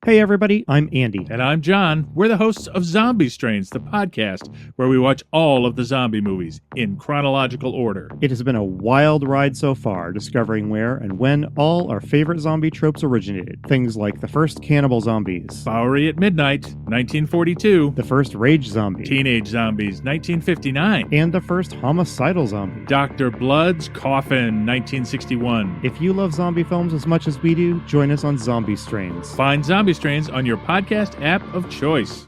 Hey everybody, I'm Andy. And I'm John. We're the hosts of Zombie Strains, the podcast where we watch all of the zombie movies in chronological order. It has been a wild ride so far, discovering where and when all our favorite zombie tropes originated. Things like the first cannibal zombies, Bowery at Midnight, 1942. the first rage zombie, Teenage Zombies, 1959. and the first homicidal zombie. Dr. Blood's Coffin, 1961. If you love zombie films as much as we do, join us on Zombie Strains. Find Zombie Strains on your podcast app of choice.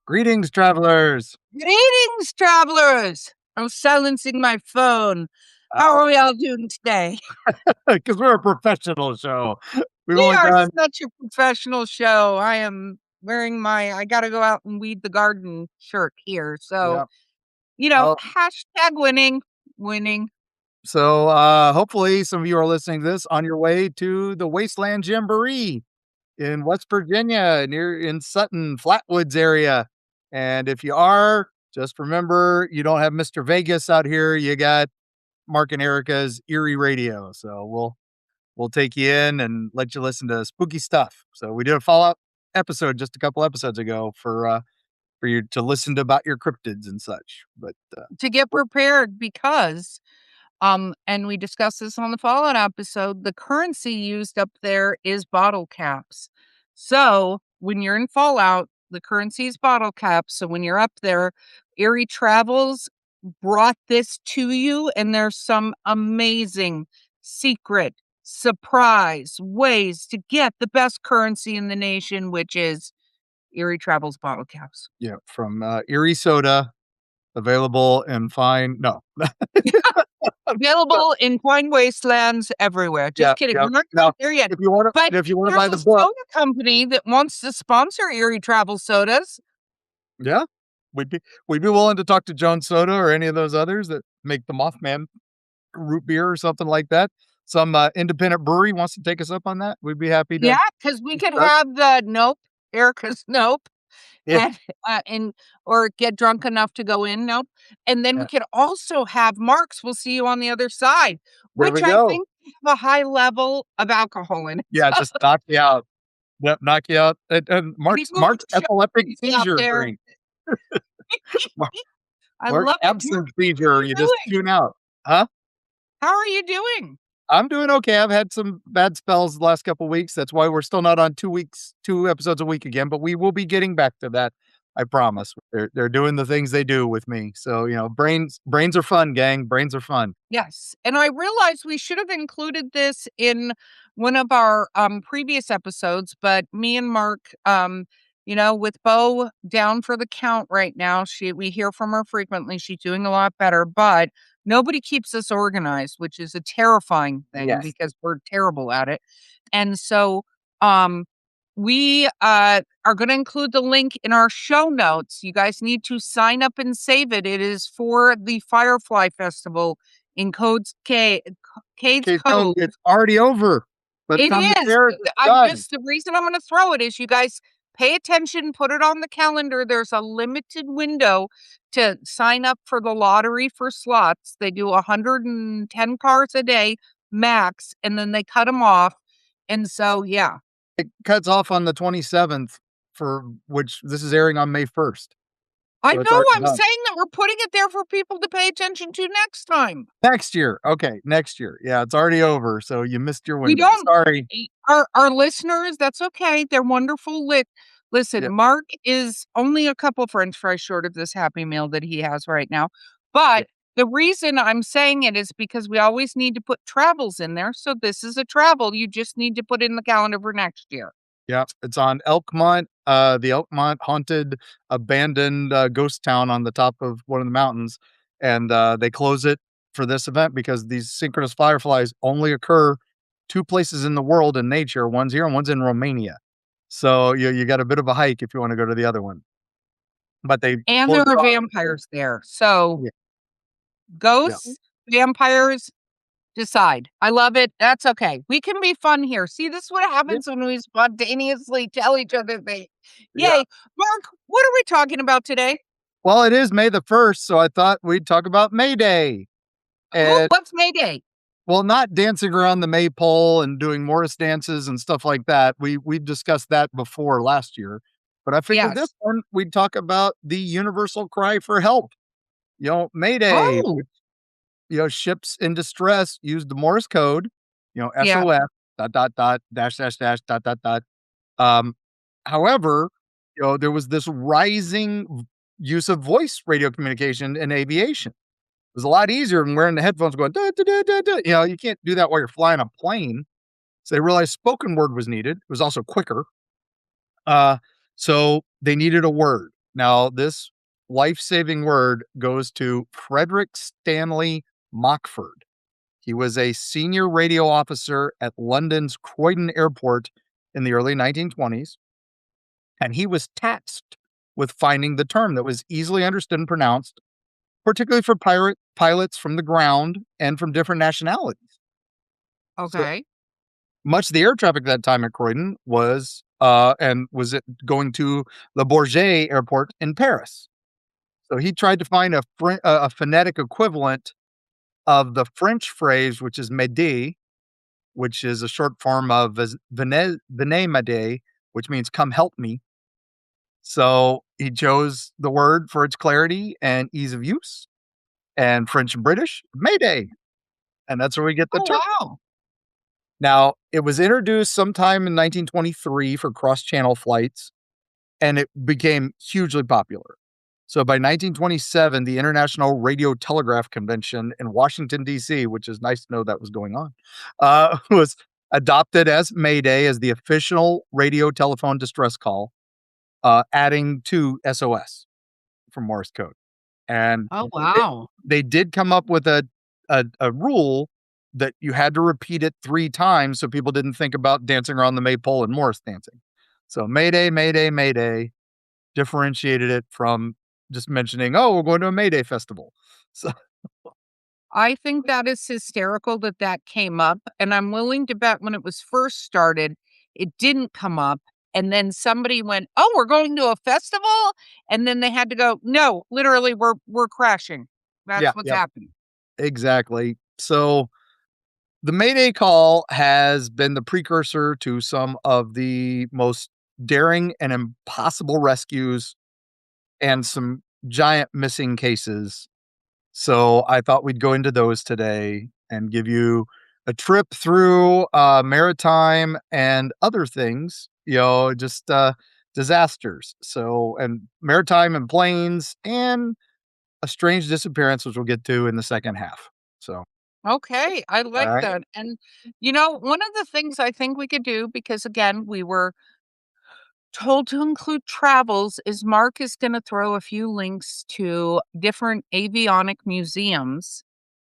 Greetings, travelers. Greetings, travelers. I'm silencing my phone. How are we all doing today? Because we're a professional show. We've We only are done such a professional show. I am wearing my I gotta go out and weed the garden shirt here. So, Yep. hashtag winning. So hopefully some of you are listening to this on your way to the Wasteland Jamboree in West Virginia, near in Sutton, Flatwoods area. And if you are, just remember you don't have Mr. Vegas out here. You got Mark and Erica's Eerie Radio. So we'll take you in and let you listen to spooky stuff. So we did a follow-up episode just a couple episodes ago for you to listen to about your cryptids and such. But To get prepared because and we discussed this on the Fallout episode, the currency used up there is bottle caps. So when you're in Fallout, the currency is bottle caps. So when you're up there, Eerie Travels brought this to you, and there's some amazing secret surprise ways to get the best currency in the nation, which is Eerie Travels bottle caps. yeah, from Erie Soda, available in fine. No, Available in fine wastelands everywhere. Just kidding. We're not Now, there yet. if you want But to buy there's the a book, soda company that wants to sponsor Eerie Travel Sodas. yeah, we'd be willing to talk to Jones Soda or any of those others that make the Mothman root beer or something like that. Some independent brewery wants to take us up on that. We'd be happy to. Yeah, because we could have the Erica's Nope, Yeah. and or get drunk enough to go in Nope, and then we Yeah. could also have Mark's. We'll see you on the other side, There which we I go. think have a high level of alcohol in it. Yeah, just knock you out. Yep, knock you out. And Mark's People epileptic show out seizure there. drink. Mark- I Mark's love it. absent seizure. You just doing? tune out. Huh? How are you doing? I'm doing okay. I've had some bad spells the last couple weeks. That's why we're still not on 2 episodes a week again, but we will be getting back to that. I promise. They're doing the things they do with me. So, brains are fun, gang. Brains are fun. Yes. And I realized we should have included this in one of our previous episodes, but me and Mark, with Bo down for the count right now, we hear from her frequently. She's doing a lot better, but nobody keeps us organized, which is a terrifying thing Yes. because we're terrible at it. And so we are going to include the link in our show notes. You guys need to sign up and save it. It is for the Firefly Festival in Cade's Okay, Code. it's already over. But It is. The reason I'm going to throw it is you guys pay attention, put it on the calendar. There's a limited window to sign up for the lottery for slots. They do 110 cars a day max, and then they cut them off. And so, yeah. It cuts off on the 27th, for which this is airing on May 1st. I So it's know. already I'm done. saying that we're putting it there for people to pay attention to next time. Next year. Okay, next year. Yeah, it's already over. So you missed your window. We don't. Sorry. Our listeners, that's okay. They're wonderful. Listen, Yeah. Mark is only a couple French fries short of this Happy Meal that he has right now. But The reason I'm saying it is because we always need to put travels in there. So this is a travel. You just need to put in the calendar for next year. Yeah, it's on Elkmont, the Elkmont haunted, abandoned ghost town on the top of one of the mountains. And they close it for this event because these synchronous fireflies only occur 2 places in the world in nature. One's here and one's in Romania. So you got a bit of a hike if you want to go to the other one. But they And close there it are off. vampires there. So Yeah, yeah, ghosts, vampires, decide. I love it. That's okay. We can be fun here. See, this is what yeah, happens when we spontaneously tell each other things. yeah. Yay. Mark, what are we talking about today? Well, it is May the 1st, so I thought we'd talk about Mayday. Oh, And what's Mayday? well, not dancing around the maypole and doing Morris dances and stuff like that. We've discussed that before last year, but I figured this Yes. one we'd talk about the universal cry for help. Mayday, Oh, which, ships in distress use the Morse code, yeah. SOS dot dot dot dash dash dash dot dot dot. Um, however, there was this rising use of voice radio communication in aviation. It was a lot easier than wearing the headphones going, "Da, da, da, da, da." You can't do that while you're flying a plane. So they realized spoken word was needed. It was also quicker. Uh, so they needed a word. Now, this life-saving word goes to Frederick Stanley Mockford. He was a senior radio officer at London's Croydon Airport in the early 1920s, and he was tasked with finding the term that was easily understood and pronounced, particularly for pirate pilots from the ground and from different nationalities. So Okay. much of the air traffic at that time at Croydon was going to Le Bourget Airport in Paris. So he tried to find a phonetic equivalent of the French phrase, which is Mayday, which is a short form of Venez Mayday, which means "come help me." So he chose the word for its clarity and ease of use, and French and British, Mayday. And that's where we get the Oh, term. wow. Now, it was introduced sometime in 1923 for cross-channel flights, and it became hugely popular. So by 1927, the International Radio Telegraph Convention in Washington, D.C., which is nice to know that was going on, was adopted as Mayday as the official radio telephone distress call, adding to SOS from Morse code. And Oh, it wow. they did come up with a rule that you had to repeat it 3 times so people didn't think about dancing around the maypole and Morris dancing. So Mayday, Mayday, Mayday differentiated it from just mentioning, "Oh, we're going to a Mayday festival." So I think that is hysterical that that came up. And I'm willing to bet when it was first started, it didn't come up. And then somebody went, "Oh, we're going to a festival." And then they had to go, "No, literally, we're crashing." yeah, That's what's yep, happening. exactly. So the Mayday call has been the precursor to some of the most daring and impossible rescues and some giant missing cases. So I thought we'd go into those today and give you a trip through maritime and other things, just disasters. So, and maritime and planes and a strange disappearance, which we'll get to in the second half. So, Okay, I all like right. that. And, one of the things I think we could do, because again, we were told to include travels, is Mark is going to throw a few links to different avionic museums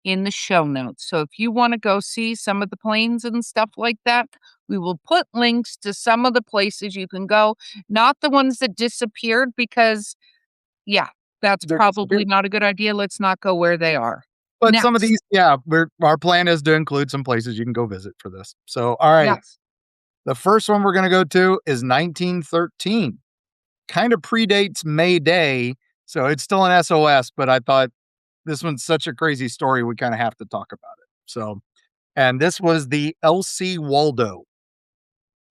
in the show notes. So if you want to go see some of the planes and stuff like that, we will put links to some of the places you can go, not the ones that disappeared, because, yeah, that's They're probably not a good idea. Let's not go where they are. But some of Next. these, yeah, our plan is to include some places you can go visit for this. So, all right. Yes. The first one we're going to go to is 1913. Kind of predates May Day, so it's still an SOS, but I thought this one's such a crazy story, we kind of have to talk about it. So, and this was the LC Waldo.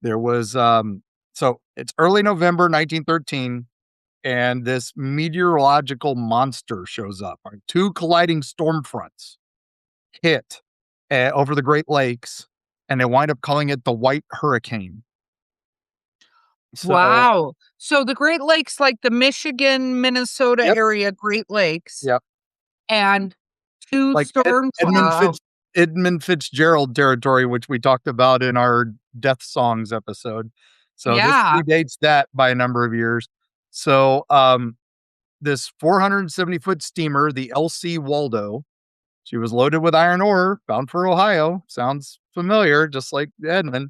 There was, so it's early November 1913, and this meteorological monster shows up. Right? 2 colliding storm fronts hit over the Great Lakes, and they wind up calling it the White Hurricane. So, Wow. So the Great Lakes, like the Michigan, Minnesota yep, area, Great Lakes, yep. and 2 like storms. Wow. Edmund Fitzgerald territory, which we talked about in our Death Songs episode. So this Yeah. predates that by a number of years. So, this 470-foot steamer, the LC Waldo, she was loaded with iron ore, bound for Ohio. Sounds familiar, just like Edmund.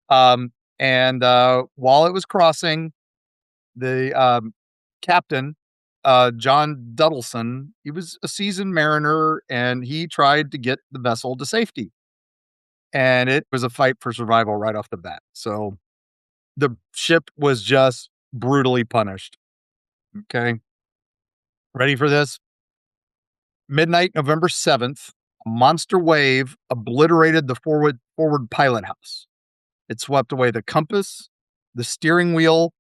While it was crossing, the captain, John Duddleson, he was a seasoned mariner and he tried to get the vessel to safety. And it was a fight for survival right off the bat. So the ship was just brutally punished. Okay. Ready for this? Midnight, November 7th, a monster wave obliterated the forward pilot house. It swept away the compass, the steering wheel,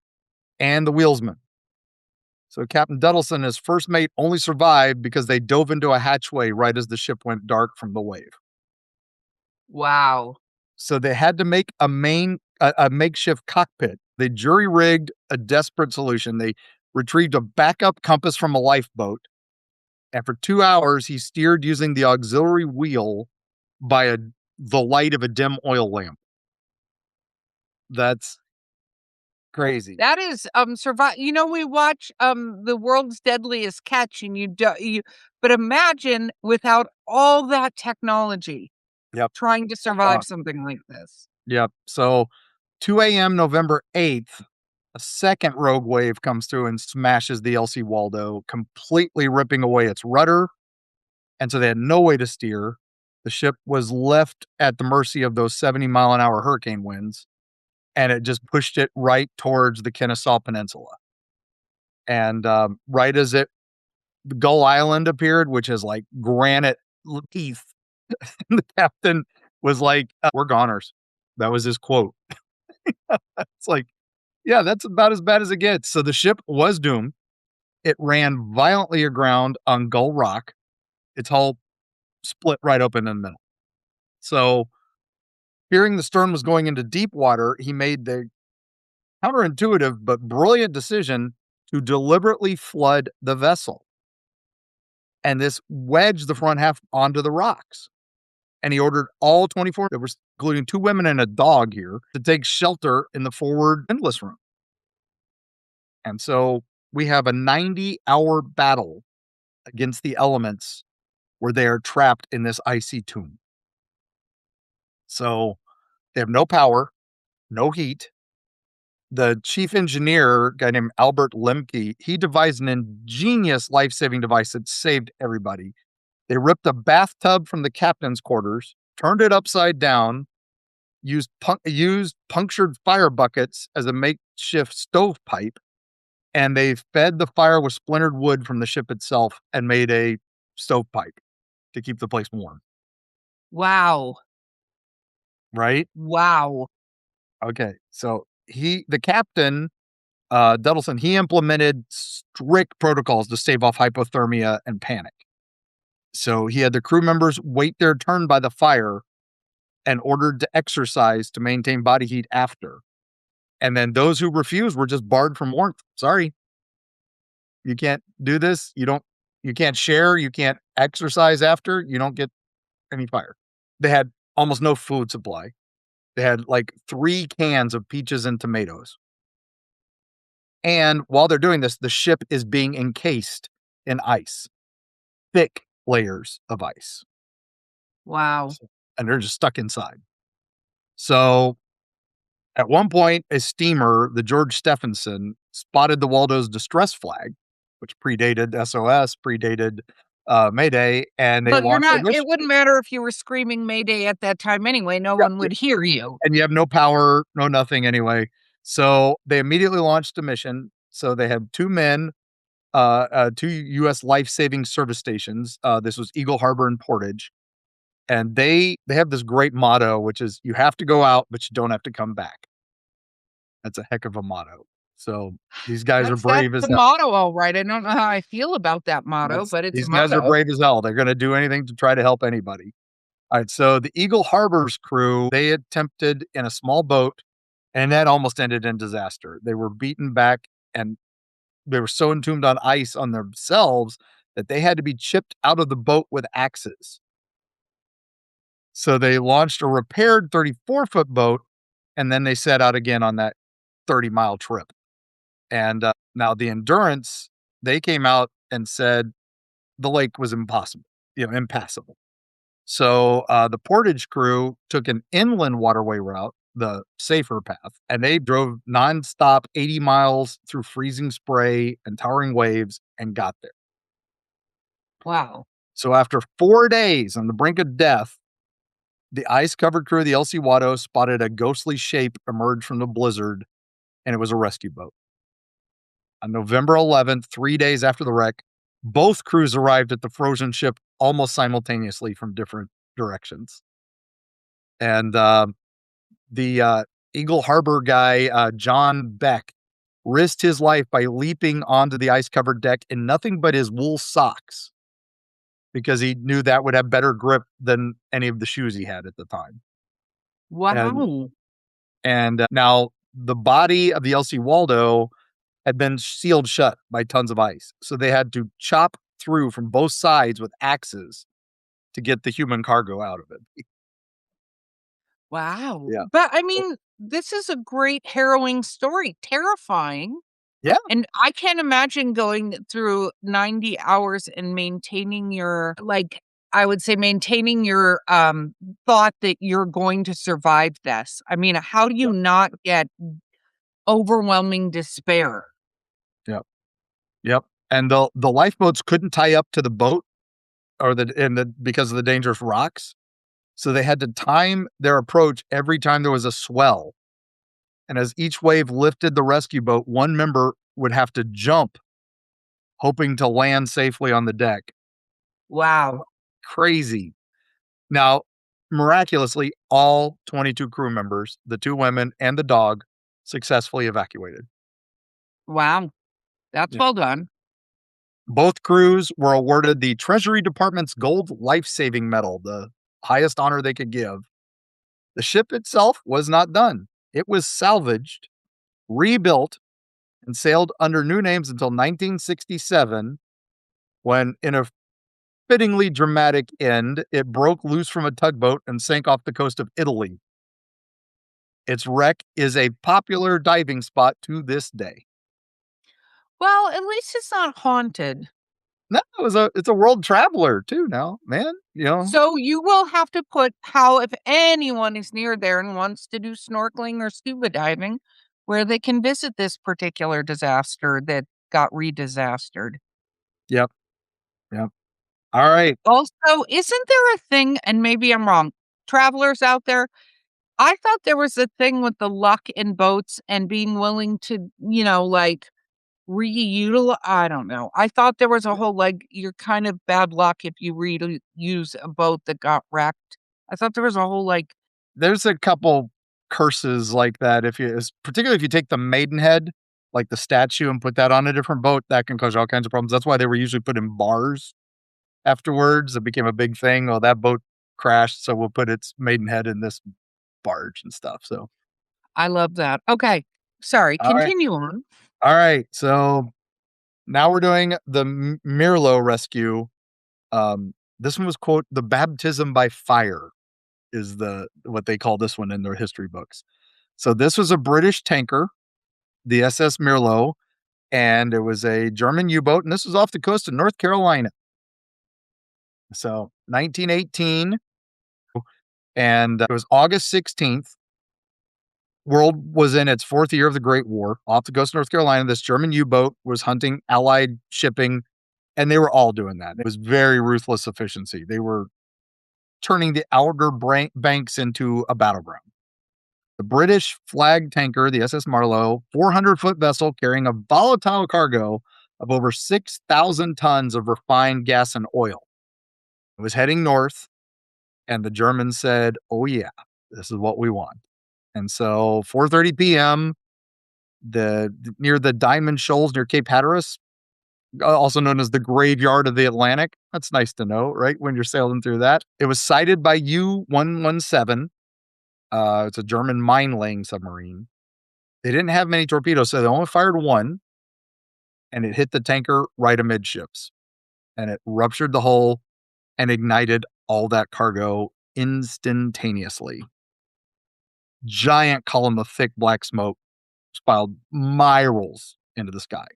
and the wheelsman. So Captain Duddleson and his first mate only survived because they dove into a hatchway right as the ship went dark from the wave. Wow. So they had to make a makeshift cockpit. They jury-rigged a desperate solution. They retrieved a backup compass from a lifeboat. And for 2 hours, he steered using the auxiliary wheel by the light of a dim oil lamp. That's crazy. That is, survive. We watch, The World's Deadliest Catch, and but imagine without all that technology. Yep. Trying to survive something like this. Yep. So 2 a.m. November 8th, a second rogue wave comes through and smashes the LC Waldo, completely ripping away its rudder. And so they had no way to steer. The ship was left at the mercy of those 70-mile-an-hour hurricane winds, and it just pushed it right towards the Kennesaw Peninsula. And right as Gull Island appeared, which is like granite teeth, the captain was like, "We're goners." That was his quote. It's like, yeah, that's about as bad as it gets. So the ship was doomed. It ran violently aground on Gull Rock. Its hull split right open in the middle. So, fearing the stern was going into deep water, he made the counterintuitive but brilliant decision to deliberately flood the vessel. And this wedged the front half onto the rocks. And he ordered all 24, there was including 2 women and a dog here, to take shelter in the forward windlass room. And so we have a 90-hour battle against the elements where they are trapped in this icy tomb. So they have no power, no heat. The chief engineer, a guy named Albert Lemke, he devised an ingenious life-saving device that saved everybody. They ripped a bathtub from the captain's quarters, turned it upside down, used punctured fire buckets as a makeshift stovepipe, and they fed the fire with splintered wood from the ship itself and made a stovepipe to keep the place warm. Wow. Right? Wow. Okay. So the captain, Duddleson, he implemented strict protocols to stave off hypothermia and panic. So he had the crew members wait their turn by the fire and ordered to exercise to maintain body heat after. And then those who refused were just barred from warmth. Sorry. You can't do this. You can't share. You can't exercise after. You don't get any fire. They had almost no food supply. They had like 3 cans of peaches and tomatoes. And while they're doing this, the ship is being encased in ice, thick layers of ice. Wow. And they're just stuck inside. So at one point, a steamer, the George Stephenson, spotted the Waldo's distress flag, which predated SOS, predated Mayday, and they But launched a it wouldn't matter if you were screaming Mayday at that time anyway. No one would hear you. And you have no power, no nothing anyway. So they immediately launched a mission. So they had 2 men, 2 U.S. life-saving service stations. This was Eagle Harbor and Portage. And they have this great motto, which is, you have to go out, but you don't have to come back. That's a heck of a motto. So these guys are brave as the hell. motto, all right. I don't know how I feel about that motto, but it's These a guys are motto. brave as hell. They're going to do anything to try to help anybody. All right. So the Eagle Harbor's crew, they attempted in a small boat, and that almost ended in disaster. They were beaten back, and they were so entombed on ice on themselves that they had to be chipped out of the boat with axes. So they launched a repaired 34-foot boat, and then they set out again on that 30-mile trip. And now the Endurance, they came out and said the lake was impossible, impassable. So the Portage crew took an inland waterway route, the safer path, and they drove nonstop 80 miles through freezing spray and towering waves and got there. Wow. So after 4 days on the brink of death, the ice-covered crew of the LC Watto spotted a ghostly shape emerge from the blizzard, and it was a rescue boat. On November 11th, 3 days after the wreck, both crews arrived at the frozen ship almost simultaneously from different directions. And the Eagle Harbor guy, John Beck, risked his life by leaping onto the ice-covered deck in nothing but his wool socks because he knew that would have better grip than any of the shoes he had at the time. Wow. And now the body of the LC Waldo had been sealed shut by tons of ice. So they had to chop through from both sides with axes to get the human cargo out of it. Wow. Yeah. But I mean, this is a great harrowing story, terrifying. Yeah. And I can't imagine going through 90 hours and maintaining your, I would say maintaining your thought that you're going to survive this. I mean, how do you not get overwhelming despair? Yep. And the lifeboats couldn't tie up to the boat because of the dangerous rocks. So they had to time their approach every time there was a swell. And as each wave lifted the rescue boat, one member would have to jump, hoping to land safely on the deck. Wow. Crazy. Now, miraculously, all 22 crew members, the 2 women and the dog, successfully evacuated. Wow. That's Yeah. well done. Both crews were awarded the Treasury Department's Gold Life-Saving Medal, the highest honor they could give. The ship itself was not done. It was salvaged, rebuilt, and sailed under new names until 1967, when, in a fittingly dramatic end, it broke loose from a tugboat and sank off the coast of Italy. Its wreck is a popular diving spot to this day. Well, at least it's not haunted. No, it's a world traveler too now, man. So you will have to put how, if anyone is near there and wants to do snorkeling or scuba diving, where they can visit this particular disaster that got re-disastered. Yep. All right. Also, isn't there a thing, and maybe I'm wrong, travelers out there, I thought there was a thing with the luck in boats and being willing to, reutilize. I don't know. I thought there was a whole, you're kind of bad luck if you reuse a boat that got wrecked. I thought there was a whole, There's a couple curses like that. Particularly if you take the Maidenhead, like the statue, and put that on a different boat, that can cause all kinds of problems. That's why they were usually put in bars afterwards. It became a big thing. Oh, that boat crashed, so we'll put its Maidenhead in this barge and stuff. So, I love that. Okay. Sorry, all right. continue on. All right. So now we're doing the Mirlo rescue. This one was, quote, the baptism by fire is what they call this one in their history books. So this was a British tanker, the SS Mirlo, and it was a German U-boat, and this was off the coast of North Carolina. So 1918, and it was August 16th. World was in its 4th year of the Great War. Off the coast of North Carolina, this German U-boat was hunting Allied shipping, and they were all doing that. It was very ruthless efficiency. They were turning the outer banks into a battleground. The British flag tanker, the SS Marlowe, 400-foot vessel carrying a volatile cargo of over 6,000 tons of refined gas and oil. It was heading north, and the Germans said, oh yeah, this is what we want. And so 4:30 p.m., near the Diamond Shoals near Cape Hatteras, also known as the graveyard of the Atlantic. That's nice to know, right? When you're sailing through that. It was sighted by U-117. It's a German mine-laying submarine. They didn't have many torpedoes, so they only fired one, and it hit the tanker right amidships. and it ruptured the hull and ignited all that cargo instantaneously. Giant column of thick black smoke spiraled miles into the sky.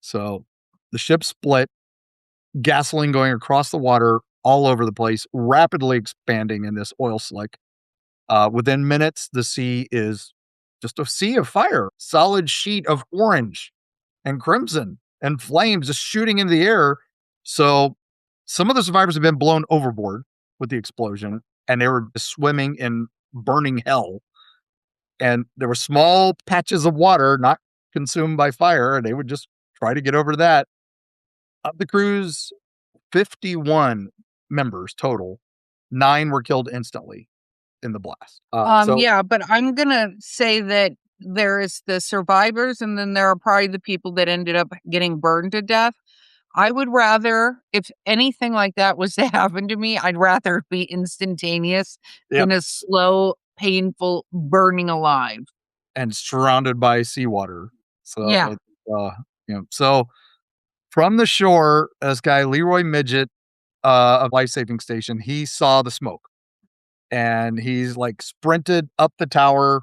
So the ship split, gasoline going across the water all over the place, rapidly expanding in this oil slick. Within minutes, the sea is just a sea of fire, solid sheet of orange and crimson and flames just shooting into the air. So some of the survivors have been blown overboard with the explosion, and they were swimming in burning hell. And there were small patches of water not consumed by fire, and they would just try to get over that. Of the crew's 51 members total, 9 were killed instantly in the blast. Yeah, but I'm gonna say that there is the survivors, and then there are probably the people that ended up getting burned to death. I would rather, if anything like that was to happen to me, I'd rather it be instantaneous than a slow, painful burning alive. And surrounded by seawater. So, Yeah. so from the shore, this guy, Leroy Midget, of Life Saving Station, he saw the smoke and he's like sprinted up the tower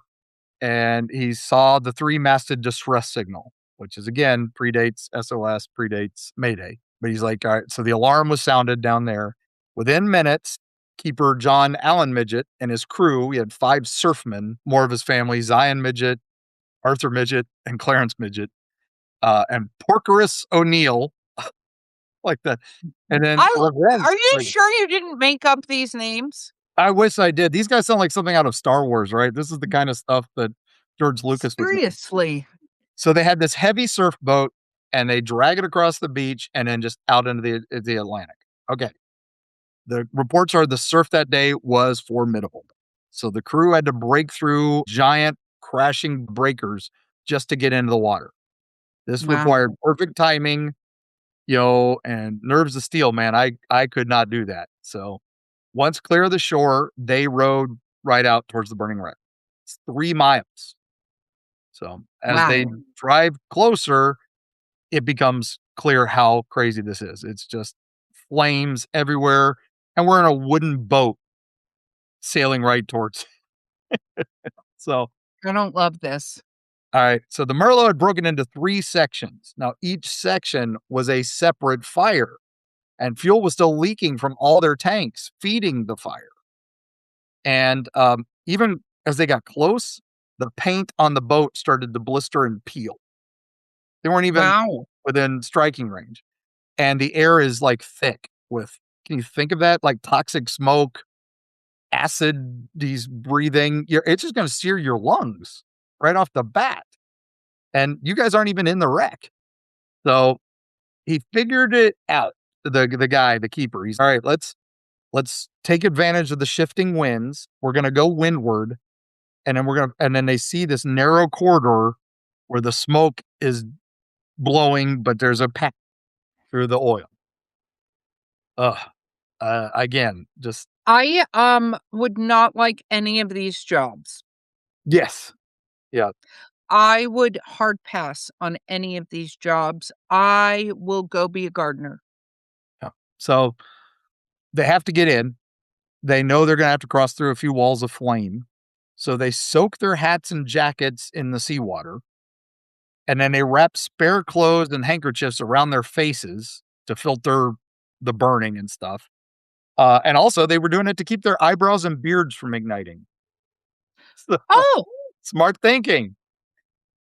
and he saw the 3-masted distress signal, which is again predates SOS, predates Mayday. But he's like, all right, so the alarm was sounded down there. Within minutes, keeper John Allen Midget and his crew, he had 5 surfmen, more of his family, Zion Midget, Arthur Midget, and Clarence Midget, and Porkerus O'Neill, like that. And then Are you sure you didn't make up these names? I wish I did. These guys sound like something out of Star Wars, right? This is the kind of stuff that George Lucas was making. Seriously. So they had this heavy surf boat and they drag it across the beach and then just out into the Atlantic. Okay. The reports are the surf that day was formidable. So the crew had to break through giant crashing breakers just to get into the water. This required perfect timing, and nerves of steel, man. I could not do that. So once clear of the shore, they rowed right out towards the burning wreck. It's 3 miles. So as they drive closer, it becomes clear how crazy this is. It's just flames everywhere. And we're in a wooden boat sailing right towards. So I don't love this. all right. So the Merlot had broken into 3 sections. Now, each section was a separate fire, and fuel was still leaking from all their tanks, feeding the fire. And even as they got close, the paint on the boat started to blister and peel. They weren't even within striking range. And the air is like thick with, can you think of that? Like toxic smoke, acid, these breathing. It's just going to sear your lungs right off the bat. And you guys aren't even in the wreck. So he figured it out. The guy, the keeper, he's all right, let's take advantage of the shifting winds. We're going to go windward. And then they see this narrow corridor where the smoke is blowing, but there's a path through the oil. Again, just. I would not like any of these jobs. Yes. Yeah. I would hard pass on any of these jobs. I will go be a gardener. Yeah. So they have to get in. They know they're going to have to cross through a few walls of flame. So they soak their hats and jackets in the seawater. And then they wrap spare clothes and handkerchiefs around their faces to filter the burning and stuff. And also, they were doing it to keep their eyebrows and beards from igniting. So, smart thinking.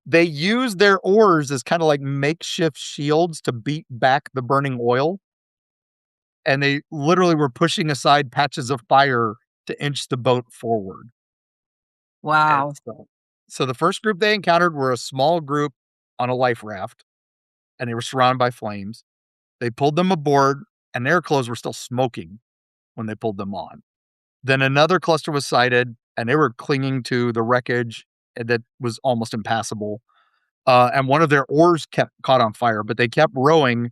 They used their oars as kind of like makeshift shields to beat back the burning oil. And they literally were pushing aside patches of fire to inch the boat forward. Wow. So the first group they encountered were a small group on a life raft, and they were surrounded by flames. They pulled them aboard, and their clothes were still smoking when they pulled them on. Then another cluster was sighted, and they were clinging to the wreckage that was almost impassable. And one of their oars kept caught on fire, but they kept rowing,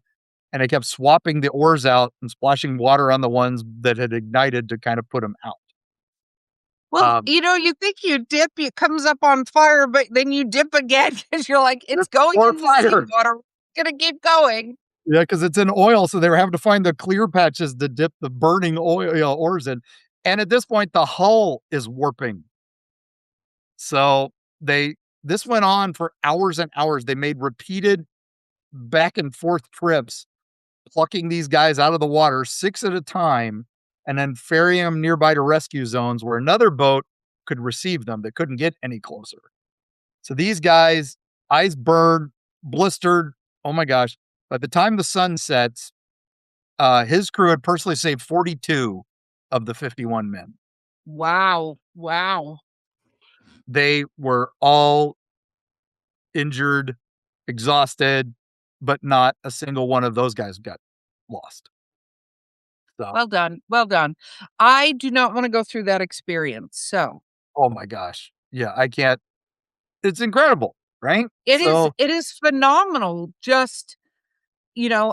and they kept swapping the oars out and splashing water on the ones that had ignited to kind of put them out. Well, you think you dip, it comes up on fire, but then you dip again because you're like, it's going in the seawater. Gonna keep going. Yeah, because it's in oil, so they were having to find the clear patches to dip the burning oil ores in. And at this point, the hull is warping. So they this went on for hours and hours. They made repeated back and forth trips, plucking these guys out of the water 6 at a time, and then ferrying them nearby to rescue zones where another boat could receive them. They couldn't get any closer. So these guys, eyes burned, blistered. Oh my gosh. By the time the sun sets, his crew had personally saved 42 of the 51 men. Wow. Wow. They were all injured, exhausted, but not a single one of those guys got lost. So, Well done. Well done. I do not want to go through that experience. So oh my gosh. Yeah, I can't. It's incredible, right? So, it is phenomenal. Just,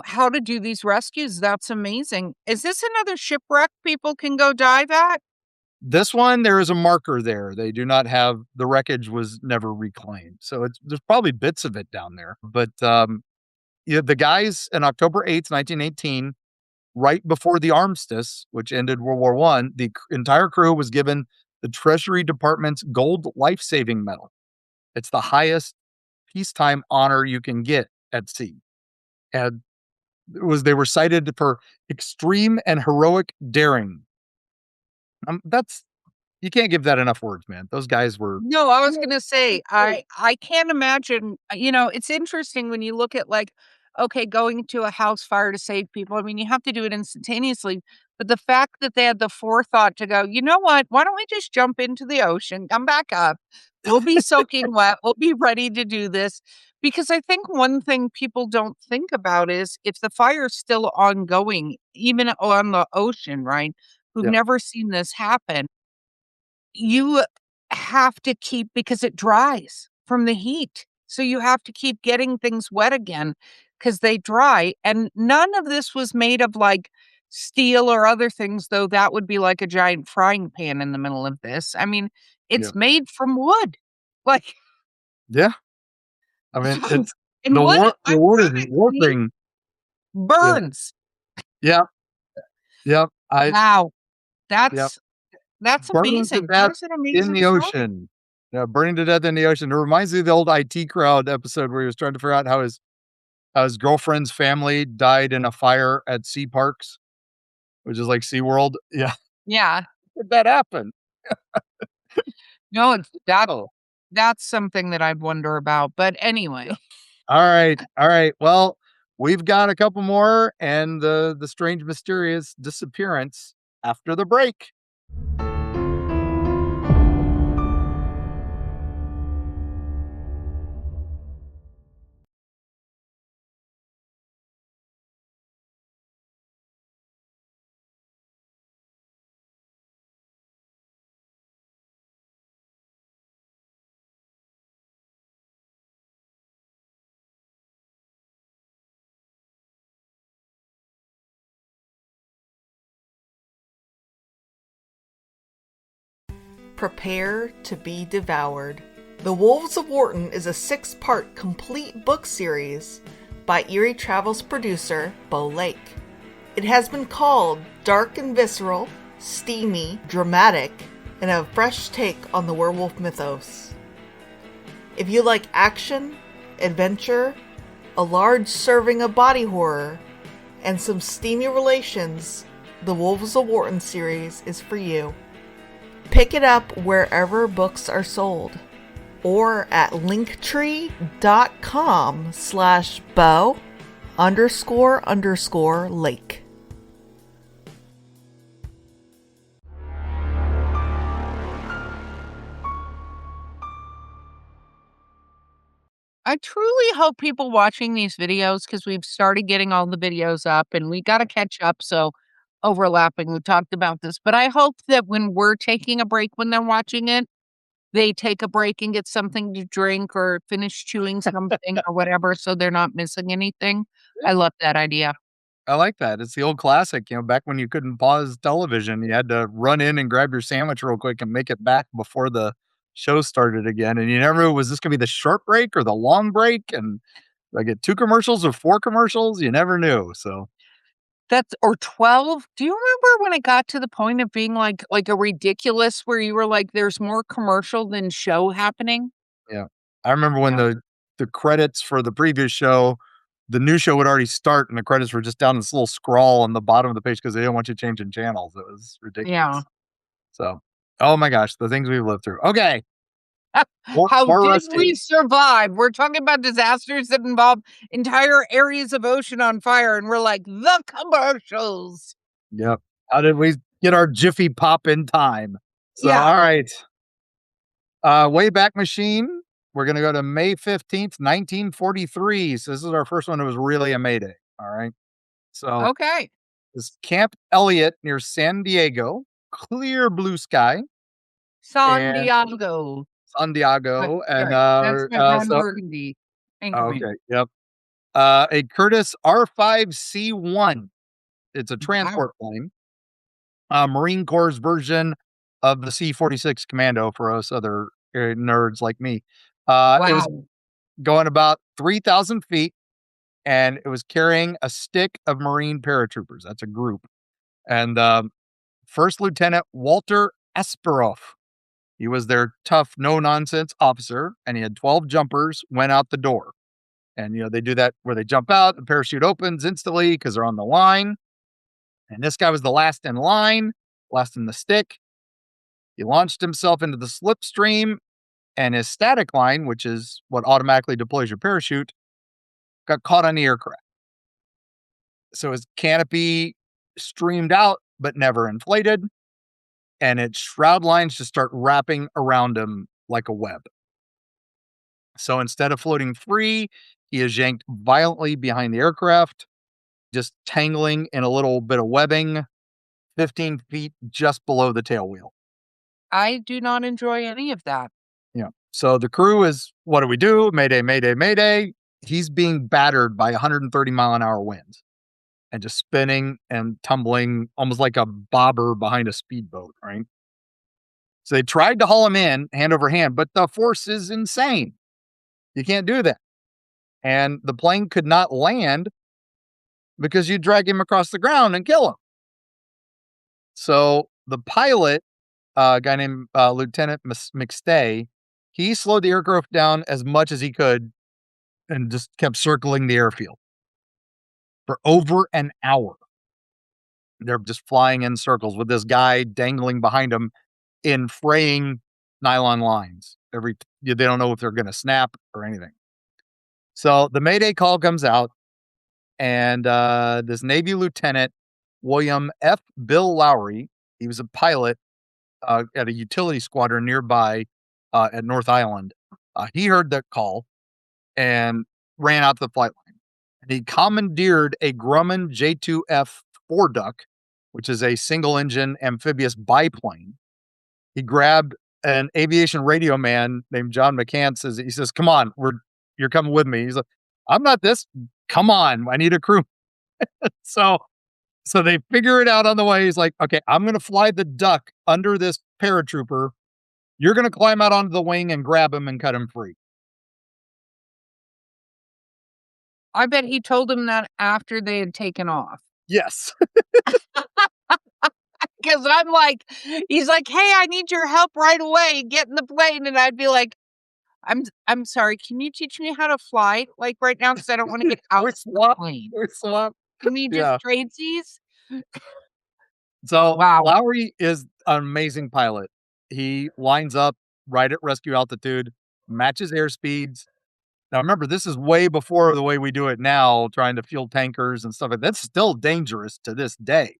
how to do these rescues. That's amazing. Is this another shipwreck people can go dive at? this one, there is a marker there. They do not have the wreckage was never reclaimed. So there's probably bits of it down there. But yeah, the guys in October 8th, 1918, right before the armistice, which ended World War One, the entire crew was given the Treasury Department's Gold Life Saving Medal. It's the highest peacetime honor you can get at sea. And they were cited for extreme and heroic daring. That's you can't give that enough words, man. Those guys were No, I was gonna say, I can't imagine, it's interesting when you look at, like, okay, going to a house fire to save people. I mean, you have to do it instantaneously, but the fact that they had the forethought to go, "You know what? Why don't we just jump into the ocean, come back up. We'll be soaking wet. We'll be ready to do this." Because I think one thing people don't think about is if the fire's still ongoing, even on the ocean, right? Who've yeah, never seen this happen, you have to keep because it dries from the heat. So you have to keep getting things wet again because they dry. And none of this was made of like steel or other things, though that would be like a giant frying pan in the middle of this. I mean, yeah, it's made from wood. Like, yeah. I mean, it's and wood, the I'm wood is promise me, warping. Yeah, burns. yeah, yeah. Wow. Yeah, That's burning to amazing. That death is an in amazing the story. ocean. Yeah, burning to death in the ocean. It reminds me of the old IT Crowd episode where he was trying to figure out how his girlfriend's family died in a fire at Sea Parks, which is like SeaWorld. Yeah, Yeah. did that happen? No, Oh, that's something that I wonder about. But yeah. anyway. All right, all right. Well, we've got a couple more, and the strange, mysterious disappearance after the break. Prepare to be devoured. The Wolves of Wharton is a 6-part complete book series by Eerie Travels producer Bo Lake. It has been called dark and visceral, steamy, dramatic, and a fresh take on the werewolf mythos. If you like action, adventure, a large serving of body horror, and some steamy relations, the Wolves of Wharton series is for you. Pick it up wherever books are sold or at linktree.com/bow__lake. I truly hope people watching these videos, because we've started getting all the videos up and we got to catch up. So overlapping, we talked about this, but I hope that when we're taking a break, when they're watching it, they take a break and get something to drink or finish chewing something or whatever. So they're not missing anything. I love that idea. I like that. It's the old classic, back when you couldn't pause television, you had to run in and grab your sandwich real quick and make it back before the show started again. And you never knew, was this going to be the short break or the long break? And I get 2 commercials or 4 commercials? You never knew. So That's or 12? Do you remember when it got to the point of being like a ridiculous where you were like, there's more commercial than show happening? yeah, I remember when Yeah. the credits for the previous show, the new show would already start, and the credits were just down this little scrawl on the bottom of the page because they didn't want you changing channels. It was Yeah. ridiculous. So, oh my gosh, the things we've lived through. Okay, How more did rusty. we survive? We're talking about disasters that involve entire areas of ocean on fire, and we're like, the commercials. Yep. How did we get our Jiffy Pop in time? So, Yeah. all right. Wayback Machine. We're gonna go to May 15th, 1943. So this is our first one. It was really a Mayday. All right. So Okay. this Camp Elliott near San Diego, clear blue sky, San and Diego. San Diego, and Right. That's my Ron so Burgundy. Incoming. okay, yep. A Curtiss R5C1. It's a Wow. transport plane, Marine Corps' version of the C-46 Commando for us other nerds like me. It was Wow. going about 3,000 feet, and it was carrying a stick of Marine paratroopers. That's a group. And First Lieutenant Walter Asperoff. He was their tough, no nonsense officer, and he had 12 jumpers, went out the door. And, they do that where they jump out, the parachute opens instantly because they're on the line. And this guy was the last in line, last in the stick. He launched himself into the slipstream, and his static line, which is what automatically deploys your parachute, got caught on the aircraft. So his canopy streamed out, but never inflated, and its shroud lines just start wrapping around him like a web. So instead of floating free, he is yanked violently behind the aircraft, just tangling in a little bit of webbing, 15 feet just below the tail wheel. I do not enjoy any of that. Yeah. So the crew is, what do we do? Mayday, mayday, mayday. He's being battered by 130-mile-an-hour winds and just spinning and tumbling almost like a bobber behind a speedboat, right? So they tried to haul him in hand over hand, but the force is insane. You can't do that. And the plane could not land because you drag him across the ground and kill him. So the pilot, a guy named Lieutenant McStay, he slowed the aircraft down as much as he could and just kept circling the airfield for over an hour. They're just flying in circles with this guy dangling behind them in fraying nylon lines. They don't know if they're going to snap or anything. So the Mayday call comes out, and this Navy Lieutenant, William F. Bill Lowry, he was a pilot at a utility squadron nearby at North Island. He heard that call and ran out to the flight line. And he commandeered a Grumman J2F four-duck, which is a single-engine amphibious biplane. He grabbed an aviation radio man named John McCann. He says, "Come on, you're coming with me." He's like, "I'm not this. Come on, I need a crew." So they figure it out on the way. He's like, "Okay, I'm going to fly the duck under this paratrooper. You're going to climb out onto the wing and grab him and cut him free." I bet he told him that after they had taken off. Yes. Because I'm like, he's like, "Hey, I need your help right away. Get in the plane." And I'd be like, I'm sorry, can you teach me how to fly like right now? Because I don't want to get out of the plane. We swap. Can we just Yeah. trade these? So Wow. Lowry is an amazing pilot. He lines up right at rescue altitude, matches airspeeds. Now remember, this is way before the way we do it now, trying to fuel tankers and stuff like that. That's still dangerous to this day.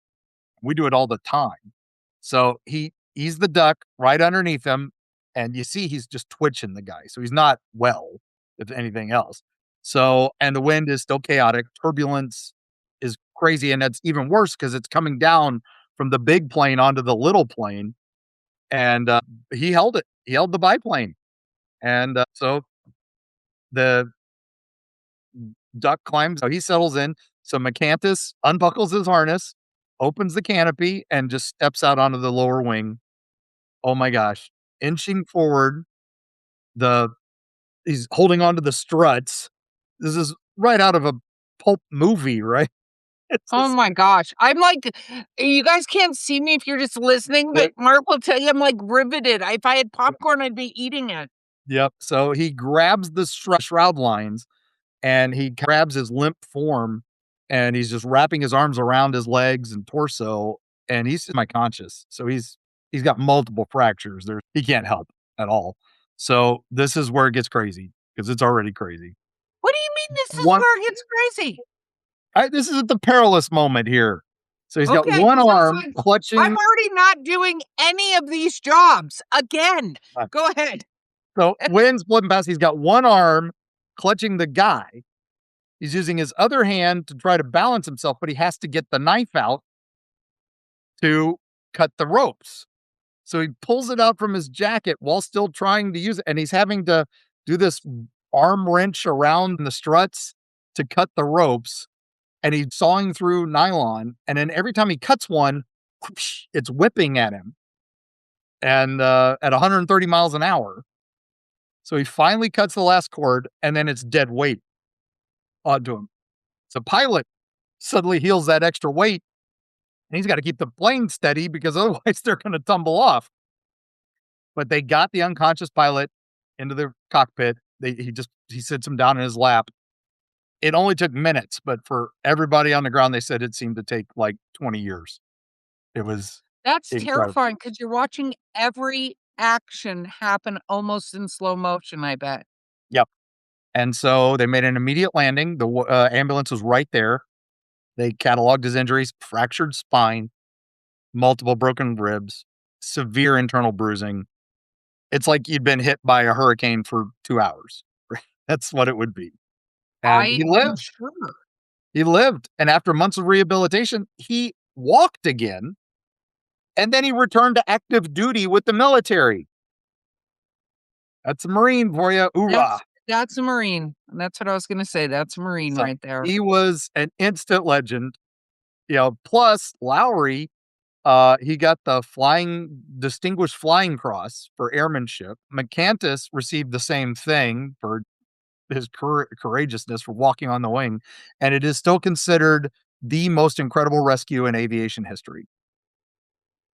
We do it all the time. So he's the duck right underneath him, and you see he's just twitching, the guy. So he's not well, if anything else. So, and the wind is still chaotic. Turbulence is crazy, and that's even worse because it's coming down from the big plane onto the little plane. And he held it. He held the biplane. And so the duck climbs. So he settles in. So McCantis unbuckles his harness, opens the canopy, and just steps out onto the lower wing. Oh my gosh. Inching forward, he's holding onto the struts. This is right out of a pulp movie, right? It's Oh just, my gosh. I'm like, you guys can't see me if you're just listening, but Mark will tell you I'm like riveted. If I had popcorn, I'd be eating it. yep. So he grabs the shroud lines and he grabs his limp form and he's just wrapping his arms around his legs and torso and he's semi-conscious. So he's got multiple fractures. He can't help at all. So this is where it gets crazy because it's already crazy. What do you mean this is One, where it gets crazy? this is at the perilous moment here. So he's got Okay, one 'cause arm I'm clutching. already not doing any of these jobs again. Go ahead. So wind's blowing past. He's got one arm clutching the guy. He's using his other hand to try to balance himself, but he has to get the knife out to cut the ropes. So he pulls it out from his jacket while still trying to use it. And he's having to do this arm wrench around the struts to cut the ropes. And he's sawing through nylon. And then every time he cuts one, whoosh, it's whipping at him and at 130 miles an hour. So he finally cuts the last cord and then it's dead weight onto him. So pilot suddenly heals that extra weight and he's got to keep the plane steady because otherwise they're going to tumble off. But they got the unconscious pilot into the cockpit. He sits him down in his lap. It only took minutes, but for everybody on the ground, they said it seemed to take like 20 years. It was That's incredible. terrifying because you're watching every action happen almost in slow motion, I bet. Yep. And so they made an immediate landing. The ambulance was right there. They cataloged his injuries: fractured spine, multiple broken ribs, severe internal bruising. It's like you'd been hit by a hurricane for 2 hours. That's what it would be. And he I'm lived. sure. He lived. And after months of rehabilitation, he walked again. And then he returned to active duty with the military. That's a Marine for you. Hoorah. That's a Marine. That's what I was going to say. That's a Marine So right there. he was an instant legend. Plus Lowry, he got the Distinguished Flying Cross for airmanship. McCandless received the same thing for his courageousness for walking on the wing, and it is still considered the most incredible rescue in aviation history.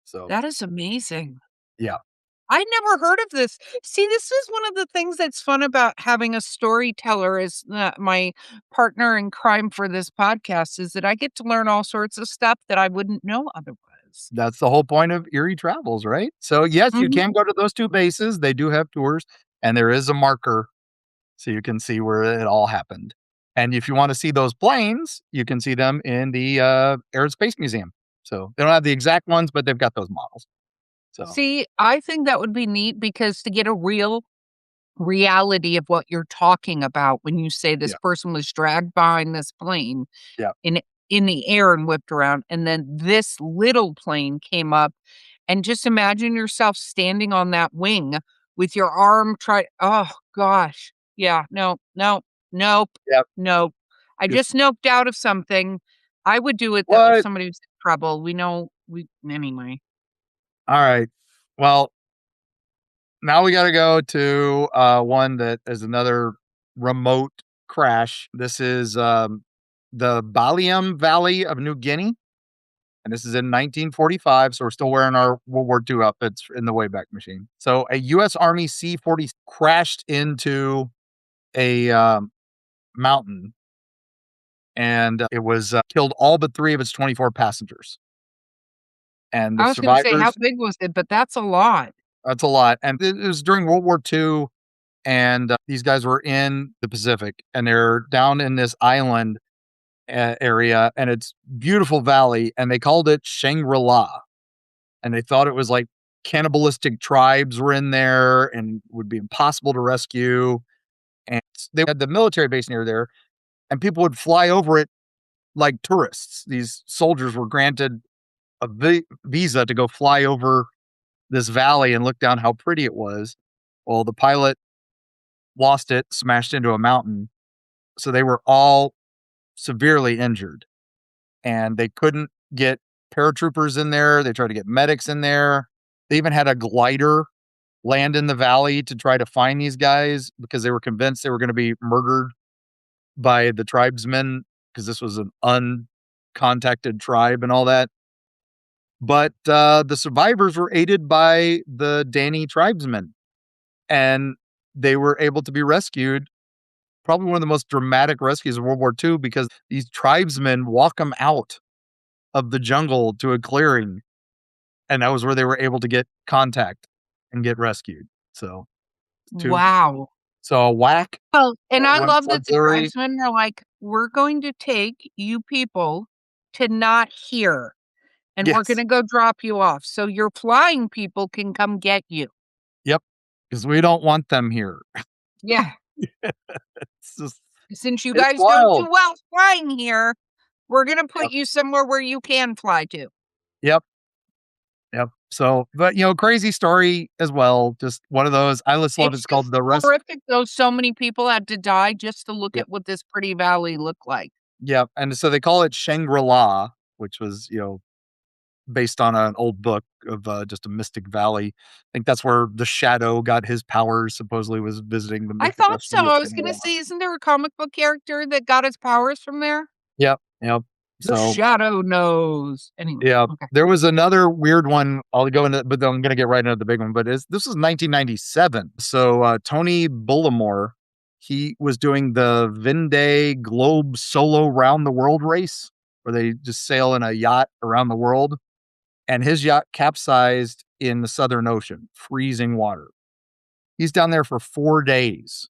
So That is amazing. yeah, I never heard of this. See, this is one of the things that's fun about having a storyteller as my partner in crime for this podcast is that I get to learn all sorts of stuff that I wouldn't know otherwise. that's the whole point of Eerie Travels, right? So yes, you Mhm. can go to those two bases. They do have tours, and there is a marker so you can see where it all happened. And if you want to see those planes, you can see them in the Air and Space Museum. So they don't have the exact ones, but they've got those models. So See, I think that would be neat because to get a real reality of what you're talking about when you say this yeah, person was dragged behind this plane yeah, in the air and whipped around, and then this little plane came up, and just imagine yourself standing on that wing with your arm oh gosh. Yeah, no, no, nope, yeah. nope. I Just just noped out of something. I would do it though if what? somebody was in trouble. We know we anyway. All right. Well, now we got to go to one that is another remote crash. This is the Baliam Valley of New Guinea. And this is in 1945. So we're still wearing our World War II outfits in the Wayback Machine. So a U.S. Army C-40 crashed into a mountain and it was killed all but 3 of its 24 passengers. And the I was gonna say, how survivors, big was it? But that's a lot. that's a lot. And it was during World War II. And these guys were in the Pacific and they're down in this island area and it's beautiful valley and they called it Shangri-La and they thought it was like cannibalistic tribes were in there and would be impossible to rescue. And they had the military base near there and people would fly over it like tourists. These soldiers were granted a visa to go fly over this valley and look down how pretty it was. Well, the pilot lost it, smashed into a mountain. So they were all severely injured and they couldn't get paratroopers in there. They tried to get medics in there. They even had a glider land in the valley to try to find these guys because they were convinced they were going to be murdered. by the tribesmen because this was an uncontacted tribe and all that. But the survivors were aided by the Dani tribesmen, and they were able to be rescued. Probably one of the most dramatic rescues of World War II because these tribesmen walk them out of the jungle to a clearing, and that was where they were able to get contact and get rescued. So, Wow. a whack. Well, and I one love for that the Blurry. tribesmen are like, we're going to take you people to not here, and we're Yes. going to go drop you off so your flying people can come get you. Yep. Because we don't want them here. Yeah. It's just, Since you it's guys don't wild. do well flying here, we're going to put Yep. you somewhere where you can fly to. Yep. Yep. So, but crazy story as well. Just one of those. I just love it's called just The Rest. horrific, though. So many people had to die just to look Yep. at what this pretty valley looked like. Yep. And so they call it Shangri-La, which was, based on an old book of just a mystic valley. I think that's where the Shadow got his powers. Supposedly was visiting the I mythical thought so. city of I was going to Shangri-La. say, isn't there a comic book character that got his powers from there? Yep. Yep. The So Shadow knows. Anyway. yeah, Okay. there was another weird one. I'll go into, but I'm going to get right into the big one. But this was 1997. So Tony Bullimore, he was doing the Vendée Globe Solo Round the World race, where they just sail in a yacht around the world, and his yacht capsized in the Southern Ocean, freezing water. He's down there for 4 days,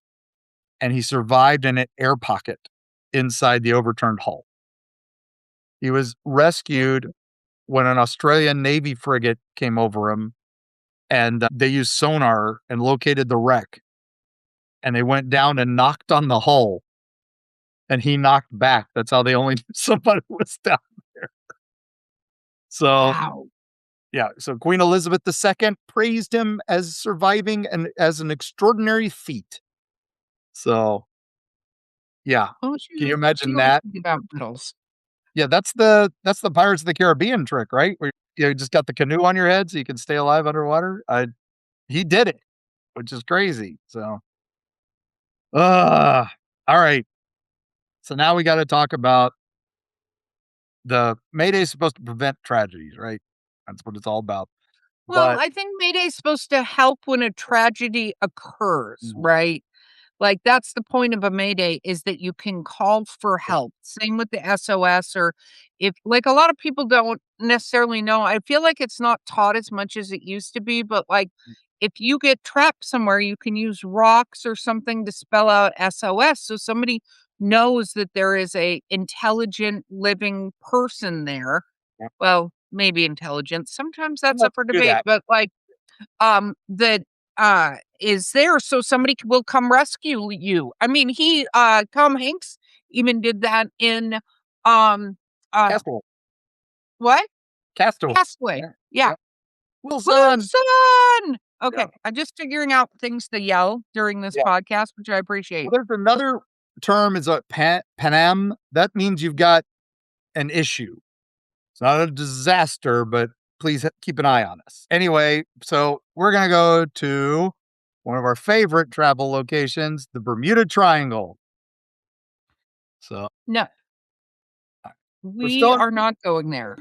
and he survived in an air pocket inside the overturned hull. He was rescued when an Australian Navy frigate came over him, and they used sonar and located the wreck. And they went down and knocked on the hull, and he knocked back. That's how they only knew somebody was down there. So, Wow. yeah. So Queen Elizabeth II praised him as surviving and as an extraordinary feat. So, yeah. Oh, Can you imagine that? About medals. Yeah, that's the Pirates of the Caribbean trick, right? Where you just got the canoe on your head so you can stay alive underwater. He did it, which is crazy. So, all right. So now we got to talk about the Mayday is supposed to prevent tragedies, right? That's what it's all about. Well, But I think Mayday is supposed to help when a tragedy occurs, Mhm. right? Like, that's the point of a Mayday, is that you can call for help. Same with the SOS, or if, like, a lot of people don't necessarily know. I feel like it's not taught as much as it used to be, but like, if you get trapped somewhere, you can use rocks or something to spell out SOS so somebody knows that there is a intelligent living person there. Yeah. Well, maybe intelligent. Sometimes that's let's up for do debate, that. but like, that is there so somebody will come rescue you. I mean, Tom Hanks even did that in Castaway. what? Castaway. Castaway. Yeah. Yeah. Wilson. Wilson. Okay. Yeah. I'm just figuring out things to yell during this Yeah. podcast, which I appreciate. Well, there's another term is a Panam. That means you've got an issue. It's not a disaster, but please keep an eye on us. Anyway, so we're going to go to one of our favorite travel locations, the Bermuda Triangle. So No. we're We still are not going there.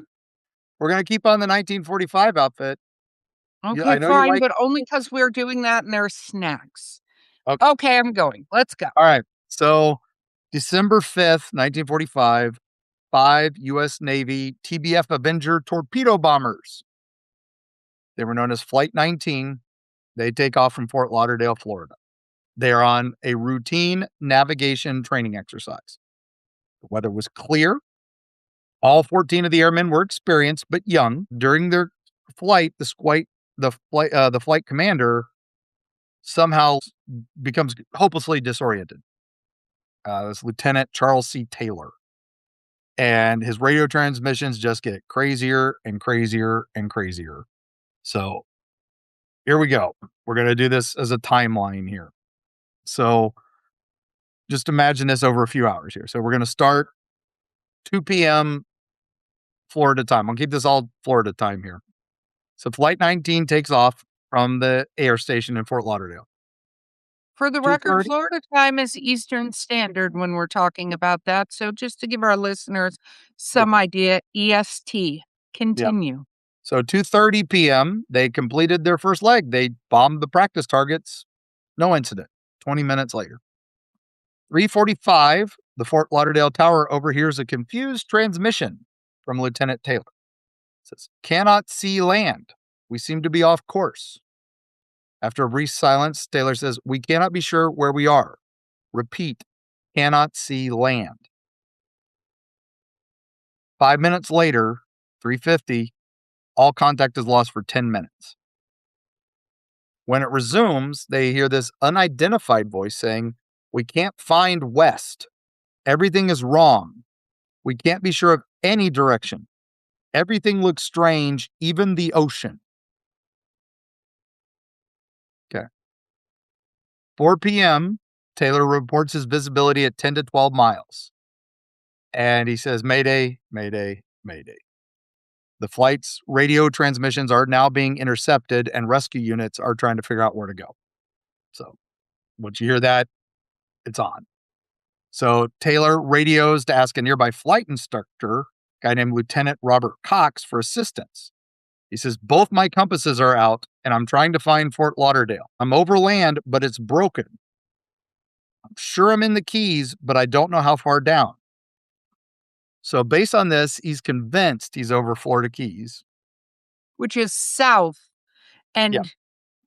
we're going to keep on the 1945 outfit. Okay, I know you fine, like. but only because we're doing that and there's snacks. Okay. Okay, I'm going. Let's go. All right. So December 5th, 1945, 5 U.S. Navy TBF Avenger torpedo bombers. They were known as Flight 19. They take off from Fort Lauderdale, Florida. They are on a routine navigation training exercise. The weather was clear. All 14 of the airmen were experienced but young. During their flight, the flight commander somehow becomes hopelessly disoriented. This Lieutenant Charles C. Taylor. And his radio transmissions just get crazier and crazier and crazier. So here we go. We're going to do this as a timeline here. So just imagine this over a few hours here. So we're going to start 2 p.m. Florida time. I'll keep this all Florida time here. So Flight 19 takes off from the air station in Fort Lauderdale. For the record, 2:30? Florida time is Eastern Standard when we're talking about that. So just to give our listeners some idea, EST. Continue. So 2:30 p.m., they completed their first leg. They bombed the practice targets. No incident. 20 minutes later. 3:45, the Fort Lauderdale Tower overhears a confused transmission from Lieutenant Taylor. It says, "Cannot see land. We seem to be off course." After a brief silence, Taylor says, "We cannot be sure where we are. Repeat, cannot see land." 5 minutes later, 3:50, all contact is lost for 10 minutes. When it resumes, they hear this unidentified voice saying, "We can't find west. Everything is wrong. We can't be sure of any direction. Everything looks strange, even the ocean." Okay. 4 p.m., Taylor reports his visibility at 10 to 12 miles. And he says, "Mayday, Mayday, Mayday." The flight's radio transmissions are now being intercepted, and rescue units are trying to figure out where to go. So once you hear that, it's on. So Taylor radios to ask a nearby flight instructor, a guy named Lieutenant Robert Cox, for assistance. He says, "Both my compasses are out, and I'm trying to find Fort Lauderdale. I'm over land, but it's broken. I'm sure I'm in the Keys, but I don't know how far down." So based on this, he's convinced he's over Florida Keys. Which is south. And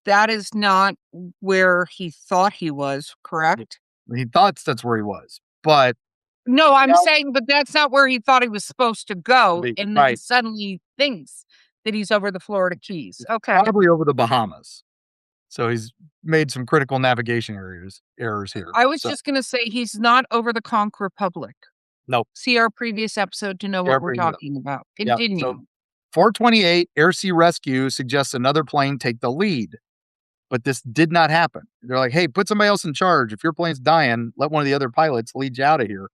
that is not where he thought he was, correct? He thought that's where he was, but No, I'm now- saying, but that's not where he thought he was supposed to go. Be- And then right. suddenly thinks that he's over the Florida Keys. Okay. probably over the Bahamas. So he's made some critical navigation errors here. I was So- just going to say he's not over the Conch Republic. Nope. See our previous episode to know what we're talking about. Yep. Continue. So 428 Air Sea Rescue suggests another plane take the lead, but this did not happen. They're like, "Hey, put somebody else in charge. If your plane's dying, let one of the other pilots lead you out of here."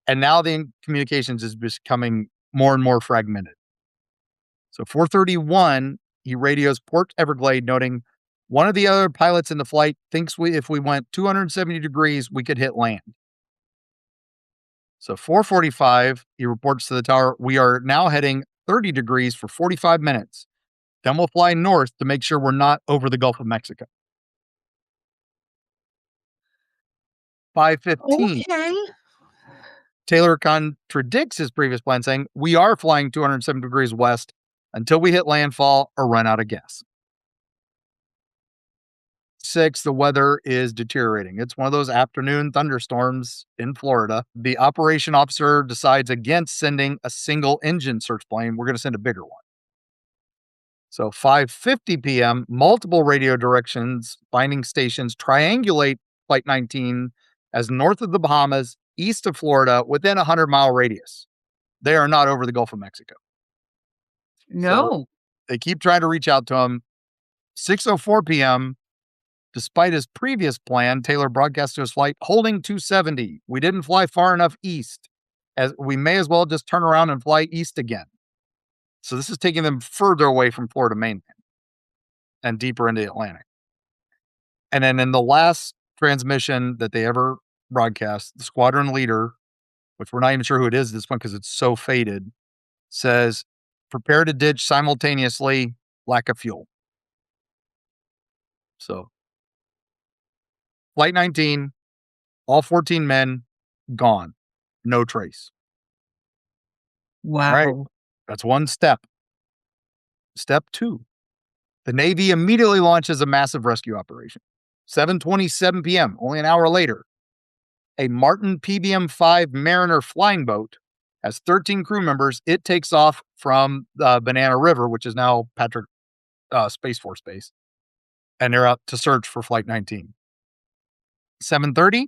And now the communications is becoming more and more fragmented. So 431, he radios Port Everglade, noting one of the other pilots in the flight thinks if we went 270 degrees, we could hit land. So 445, he reports to the tower, "We are now heading 30 degrees for 45 minutes. Then we'll fly north to make sure we're not over the Gulf of Mexico." 5:15. Okay. Taylor contradicts his previous plan, saying, "We are flying 207 degrees west until we hit landfall or run out of gas." 6, the weather is deteriorating. It's one of those afternoon thunderstorms in Florida. The operation officer decides against sending a single engine search plane. We're going to send a bigger one. So 5:50 p.m., multiple radio directions finding stations triangulate Flight 19 as north of the Bahamas, east of Florida, within a 100-mile radius. They are not over the Gulf of Mexico. No. They keep trying to reach out to him. 6:04 p.m., despite his previous plan, Taylor broadcast to his flight, "Holding 270. We didn't fly far enough east, as we may as well just turn around and fly east again." So this is taking them further away from Florida mainland and deeper into the Atlantic. And then in the last transmission that they ever broadcast, the squadron leader, which we're not even sure who it is at this point because it's so faded, says, "Prepare to ditch simultaneously, lack of fuel." So Flight 19, all 14 men gone, no trace. Wow. Right. That's one step. Step 2, the Navy immediately launches a massive rescue operation. 7:27 p.m., only an hour later, a Martin PBM-5 Mariner flying boat has 13 crew members. It takes off from the Banana River, which is now Patrick Space Force Base, and they're out to search for Flight 19. 7:30,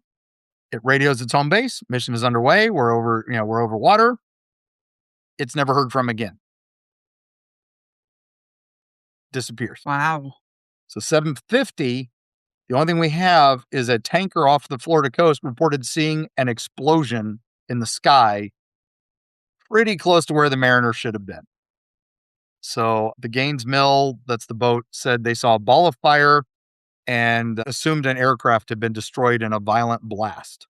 it radios its home base. Mission is underway. We're over water. It's never heard from again. Disappears. Wow. So 7:50, the only thing we have is a tanker off the Florida coast reported seeing an explosion in the sky pretty close to where the Mariner should have been. So the Gaines Mill, that's the boat, said they saw a ball of fire and assumed an aircraft had been destroyed in a violent blast.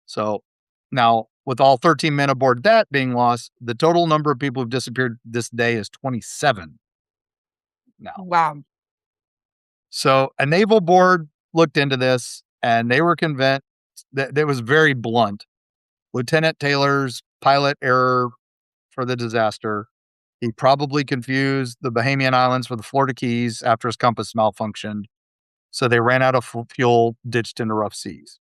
So now, with all 13 men aboard that being lost, the total number of people who've disappeared this day is 27 now. Wow. So a naval board looked into this and they were convinced that it was very blunt. Lieutenant Taylor's pilot error for the disaster. He probably confused the Bahamian Islands for the Florida Keys after his compass malfunctioned. So they ran out of fuel, ditched into rough seas.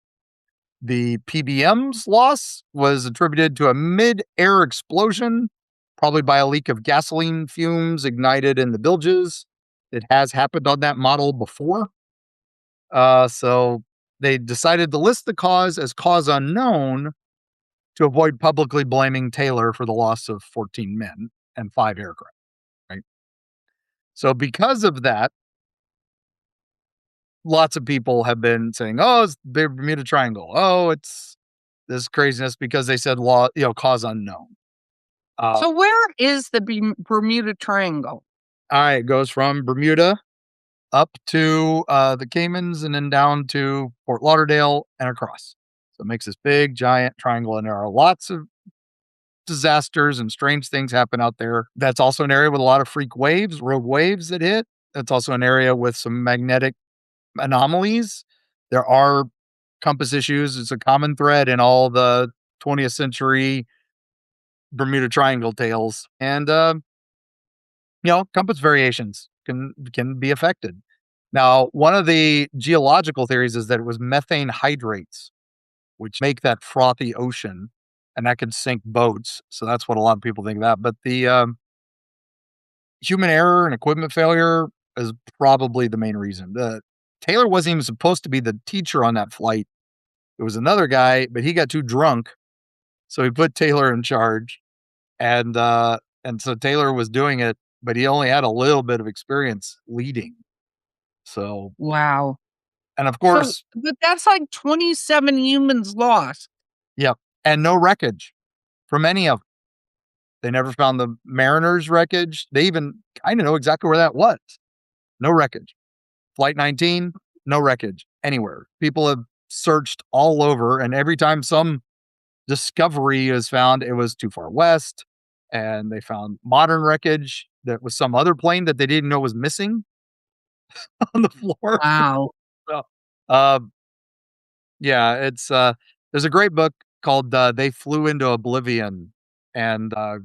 The PBM's loss was attributed to a mid-air explosion, probably by a leak of gasoline fumes ignited in the bilges. It has happened on that model before. So they decided to list the cause as cause unknown to avoid publicly blaming Taylor for the loss of 14 men and 5 aircraft, right? So because of that, lots of people have been saying, "Oh, it's the Bermuda Triangle. Oh, it's this craziness," because they said cause unknown. So where is the Bermuda Triangle? All right, it goes from Bermuda up to the Caymans and then down to Fort Lauderdale and across. So it makes this big, giant triangle, and there are lots of disasters and strange things happen out there. That's also an area with a lot of freak waves, rogue waves that hit. That's also an area with some magnetic anomalies. There are compass issues. It's a common thread in all the 20th century Bermuda Triangle tales. And, compass variations can be affected. Now, one of the geological theories is that it was methane hydrates, which make that frothy ocean, and that can sink boats. So that's what a lot of people think of that. But the human error and equipment failure is probably the main reason. Taylor wasn't even supposed to be the teacher on that flight. It was another guy, but he got too drunk, so he put Taylor in charge, and so Taylor was doing it, but he only had a little bit of experience leading. So, Wow. and of So, course, but that's like 27 humans lost. yep, and no wreckage from any of them. They never found the Mariner's wreckage. They even kind of know exactly where that was. No wreckage. Flight 19, no wreckage anywhere. People have searched all over, and every time some discovery is found, it was too far west, and they found modern wreckage that was some other plane that they didn't know was missing on the floor. Wow. So, uh, yeah, it's there's a great book called "They Flew into Oblivion," and I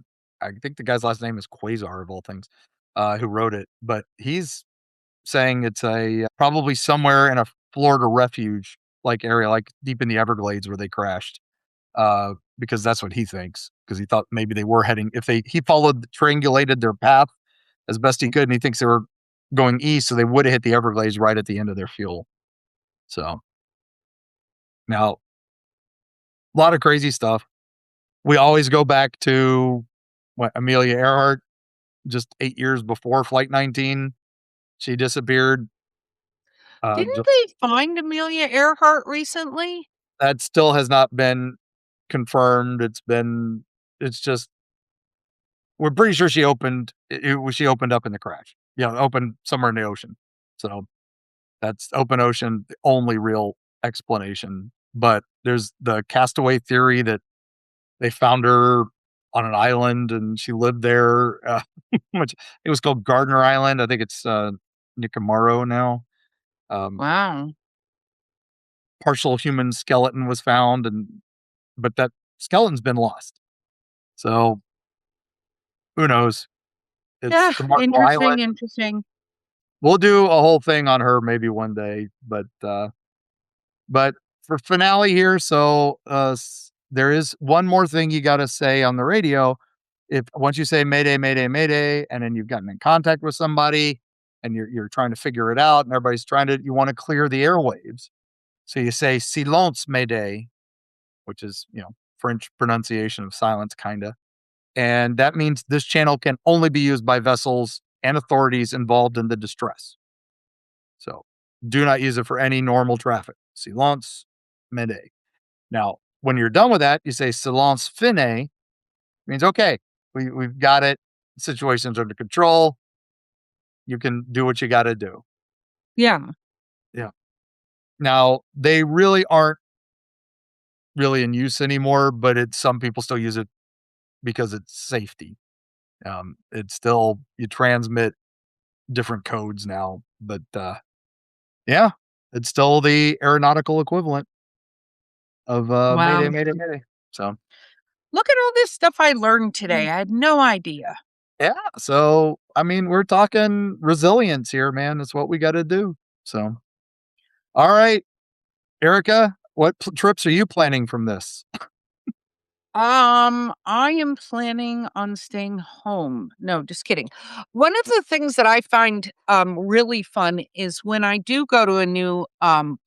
think the guy's last name is Quasar of all things, who wrote it. But he's saying it's a probably somewhere in a Florida refuge like area, like deep in the Everglades where they crashed. Because that's what he thinks. Because he thought maybe they were heading he triangulated their path as best he could, and he thinks they were going east, so they would have hit the Everglades right at the end of their fuel. So now a lot of crazy stuff. We always go back to Amelia Earhart, just 8 years before Flight 19. She disappeared. Didn't they find Amelia Earhart recently? That still has not been confirmed. It's just, we're pretty sure she opened up in the crash. Opened somewhere in the ocean. So that's open ocean, the only real explanation. But there's the castaway theory that they found her on an island and she lived there, which it was called Gardner Island. I think it's Nicamaro now. Wow. Partial human skeleton was found, but that skeleton's been lost. So who knows? It's the Marco Island. Interesting. We'll do a whole thing on her maybe one day, but for finale here, so there is one more thing you got to say on the radio. If once you say Mayday, Mayday, Mayday, and then you've gotten in contact with somebody and you're trying to figure it out, and everybody's you want to clear the airwaves. So you say silence Mayday, which is, French pronunciation of silence, kind of. And that means this channel can only be used by vessels and authorities involved in the distress. So do not use it for any normal traffic. Silence Mayday. Now, when you're done with that, you say silence fine, means, okay, we've got it. Situation's under control. You can do what you got to do. Yeah. Yeah. Now, they really aren't really in use anymore, but some people still use it because it's safety. It's still you transmit different codes now, but, yeah, it's still the aeronautical equivalent of, Mayday, Wow. Mayday, Mayday. So, Look at all this stuff I learned today. I had no idea. yeah, so, I mean, we're talking resilience here, man. It's what we gotta do. So, alright, Erica, what trips are you planning from this? I am planning on staying home. No, just kidding. One of the things that I find really fun is when I do go to a new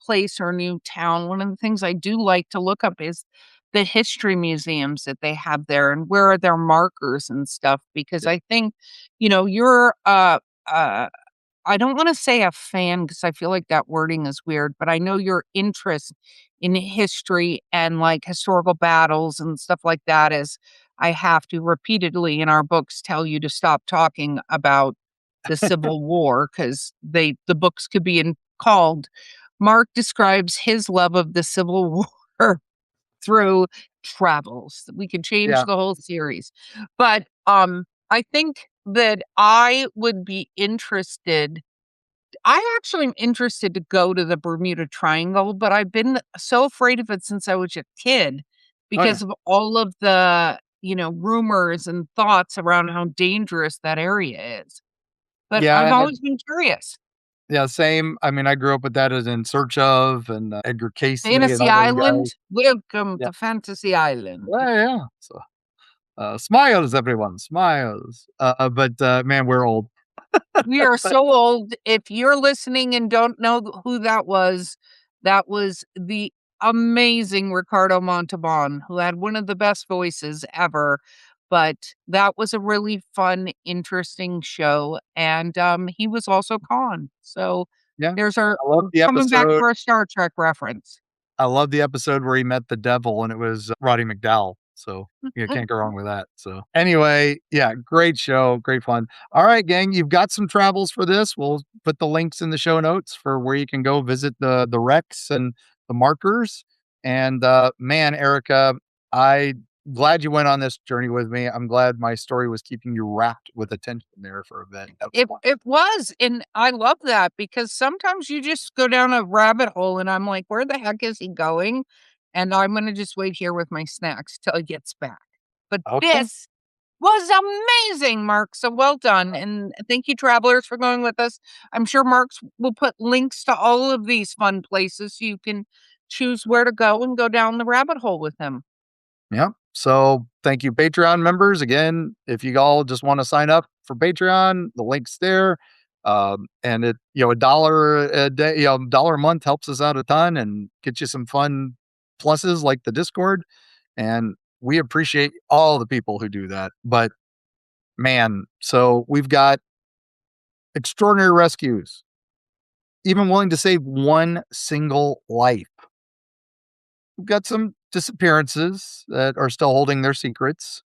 place or a new town, one of the things I do like to look up is the history museums that they have there and where are their markers and stuff because I think, you're uh I don't wanna say a fan because I feel like that wording is weird, but I know your interest in history and, like, historical battles and stuff like that is I have to repeatedly in our books tell you to stop talking about the Civil War 'cause the books could be called Mark describes his love of the Civil War through travels. We could change Yeah, the whole series. But, I think that I would be interested I actually am interested to go to the Bermuda Triangle, but I've been so afraid of it since I was a kid oh, yeah. because of all of the, rumors and thoughts around how dangerous that area is. But Yeah, I've and always been curious. yeah, same. I mean, I grew up with that as In Search Of and, Edgar Casey and Fantasy all those guys. Island? Welcome Yeah. to Fantasy Island. Yeah, yeah. So, smiles, everyone, smiles. Man, we're old. We are But so old. If you're listening and don't know who that was the amazing Ricardo Montalban, who had one of the best voices ever. But that was a really fun, interesting show, and, he was also Khan. So, yeah, there's our I love the coming back episode. for a Star Trek reference. I love the episode where he met the devil and it was Roddy McDowall. So, you can't go wrong with that. So, anyway, yeah, great show, great fun. All right, gang, you've got some travels for this. We'll put the links in the show notes for where you can go visit the wrecks and the markers. And, man, Erica, I glad you went on this journey with me. I'm glad my story was keeping you wrapped with attention there for a bit. That was fun. It was, and I love that because sometimes you just go down a rabbit hole and I'm like, "Where the heck is he going?" And I'm gonna just wait here with my snacks till he gets back. But Okay. this was amazing, Mark, so well done, and thank you, travelers, for going with us. I'm sure Mark's will put links to all of these fun places so you can choose where to go and go down the rabbit hole with him. Yeah. So thank you, Patreon members. Again, if you all just want to sign up for Patreon, the link's there. And $1 a day, $1 a month helps us out a ton and get you some fun pluses like the Discord. And we appreciate all the people who do that. But man, so we've got extraordinary rescues, even willing to save one single life. We've got some disappearances that are still holding their secrets,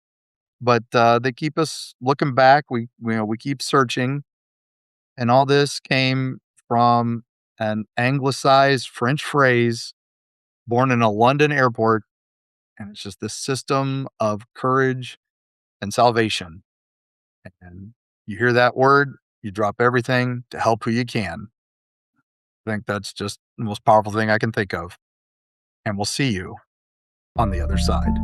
but they keep us looking back. We keep searching, and all this came from an anglicized French phrase born in a London airport, and it's just this system of courage and salvation. And you hear that word, you drop everything to help who you can. I think that's just the most powerful thing I can think of. And we'll see you on the other side.